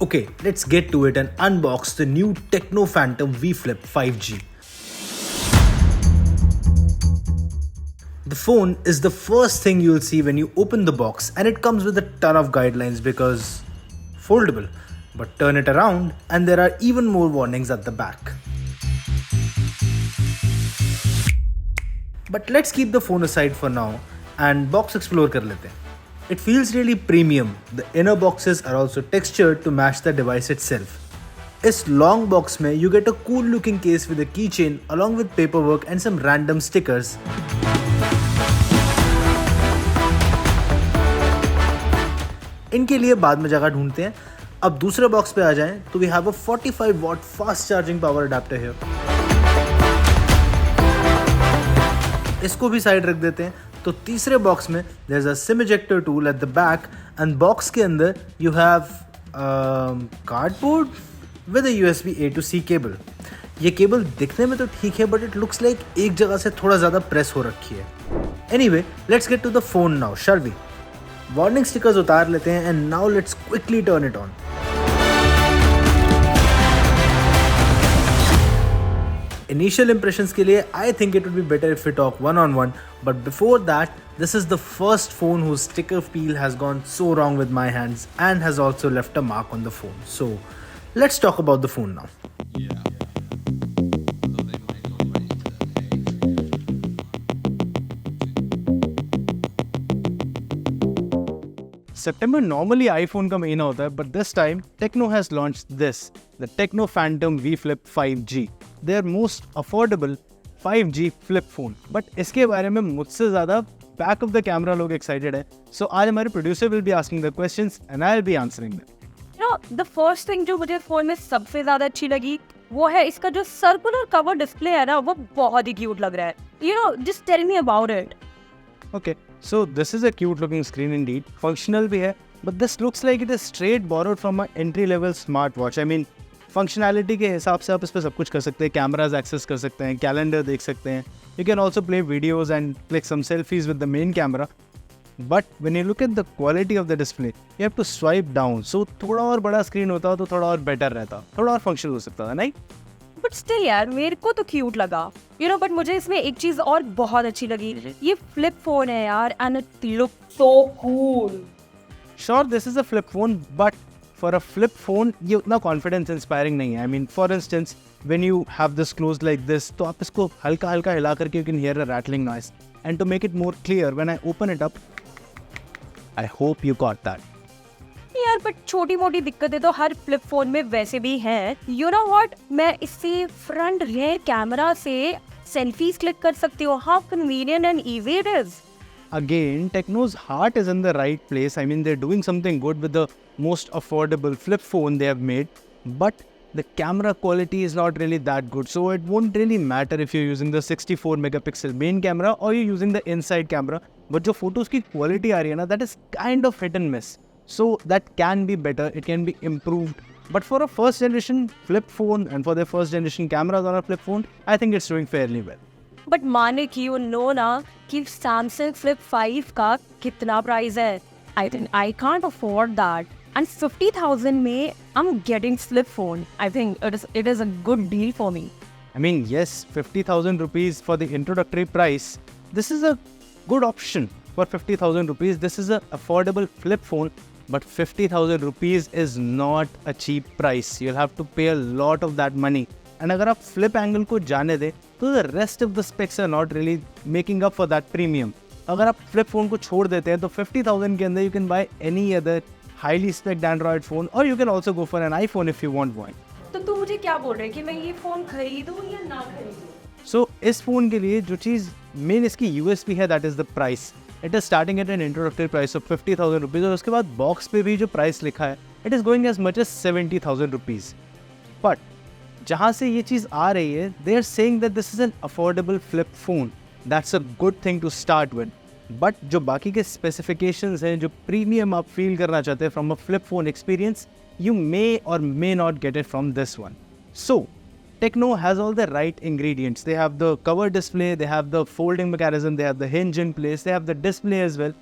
Okay, let's get to it and unbox the new Tecno Phantom V Flip 5G. The phone is the first thing you'll see when you open the box, and it comes with a ton of guidelines because foldable. But turn it around and there are even more warnings at the back. But let's keep the phone aside for now and box explore kar lete hain. It feels really premium. The inner boxes are also textured to match the device itself. इस long box में you get a cool looking case with a keychain along with paperwork and some random stickers. इनके लिए बाद में जगह ढूंढते हैं. अब दूसरे बॉक्स पे आ जाएं तो we have a 45 watt fast charging power adapter here. इसको भी साइड रख देते हैं. तो तीसरे बॉक्स में there is a SIM ejector tool at the back and box के अंदर you have cardboard with a USB A to C cable. ये केबल दिखने में तो ठीक है but it looks like एक जगह से थोड़ा ज़्यादा प्रेस हो रखी है. Anyway, let's get to the phone now, shall we? Warning stickers उतार लेते हैं and now let's quickly turn it on. Initial impressions के लिए I think it would be better if we talk one-on-one, but before that, this is the first phone whose sticker peel has gone so wrong with my hands and has also left a mark on the phone. So let's talk about the phone now. September normally iPhone का महीना होता है, but this time Tecno has launched this, the Tecno Phantom V Flip 5G, their most affordable 5G flip phone. But इसके बारे में मुझसे ज़्यादा back of the camera लोग excited है. So आज हमारे producer will be asking the questions and I'll be answering them. You know, the first thing जो मुझे फोन में सबसे ज़्यादा अच्छी लगी वो है इसका जो सर्कुलर कवर डिस्प्ले है ना, वो बहुत ही क्यूट लग रहा है. You know, just tell me about it. Okay, so this is a cute looking screen indeed. Functional भी है, but this looks like it is straight borrowed from an entry level smartwatch. I mean, functionality के हिसाब से आप इस पर सब कुछ कर सकते हैं. Cameras access कर सकते हैं, calendar देख सकते हैं. You can also play videos and click some selfies with the main camera. But when you look at the quality of the display, you have to swipe down. So थोड़ा और बड़ा screen होता तो थोड़ा और better रहता, थोड़ा और functional हो सकता था, नहीं? बट स्टिल यार मेरे को तो क्यूट लगा. बट मुझे इसमें एक चीज और बहुत अच्छी लगी. ये फ्लिप फोन है यार and it look so cool. Sure, this is a flip phone, but for a flip phone ये उतना confidence inspiring नहीं है. I mean, for instance, when you have this closed like this, तो आप इसको हल्का हल्का हिला करके you can hear a rattling noise. And to make it more clear, when I open it up, I hope you got that. यार but छोटी मोटी दिक्कतें तो हर फ्लिप फोन में वैसे भी हैं. यू नो व्हाट, मैं इससे फ्रंट रियर कैमरा से सेल्फीज क्लिक कर सकती हूँ. How convenient and easy it is. Again, Tecno's heart is in the right place. I mean, they're doing something good with the most affordable flip phone they have made, but the camera quality is not really that good. So it won't really matter if you're using the 64 megapixel main camera or you're using the inside camera. But जो photos की quality आ रही है ना, that is kind of hit and miss. So that can be better, it can be improved. But for a first generation flip phone and for their first generation cameras on a flip phone, I think it's doing fairly well. But माने कि you know ना कि Samsung flip 5 का कितना price है. I think I can't afford that and 50,000 में I am getting flip phone. I think it is a good deal for me. I mean, yes, 50,000 rupees for the introductory price. This is a good option for 50,000 rupees. This is an affordable flip phone. But 50,000 rupees is not a cheap price. You'll have to pay a lot of that money. And अगर आप flip angle को जाने दें तो the rest of the specs are not really making up for that premium. अगर आप flip phone को छोड़ देते हैं तो 50,000 के अंदर you can buy any other highly spec'd Android phone or you can also go for an iPhone if you want one. तो तू मुझे क्या बोल रहा है कि मैं ये फोन खरीदूं या ना खरीदूं? So इस फोन के लिए जो चीज़ मेन इसकी USP है, that is the price. It is starting at an introductory price of 50,000 rupees और उसके बाद बॉक्स पे भी जो प्राइस लिखा है it is going as much as 70,000 rupees. But जहाँ से ये चीज़ आ रही है, they are saying that this is an affordable flip phone. That's a good thing to start with. But जो बाकी के specifications हैं, जो premium आप feel करना चाहते हैं from a flip phone experience, you may or may not get it from this one. So Tecno has all the right ingredients. They have the cover display, they have the folding mechanism, they have the hinge in place, they have the display as well.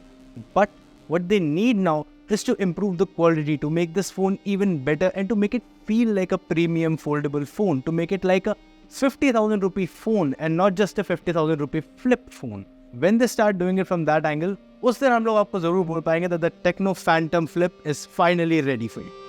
But what they need now is to improve the quality, to make this phone even better and to make it feel like a premium foldable phone, to make it like a 50,000 rupee phone and not just a 50,000 rupee flip phone. When they start doing it from that angle, उस दिन हम लोग आपको जरूर बोल पाएंगे that the Tecno Phantom Flip is finally ready for you.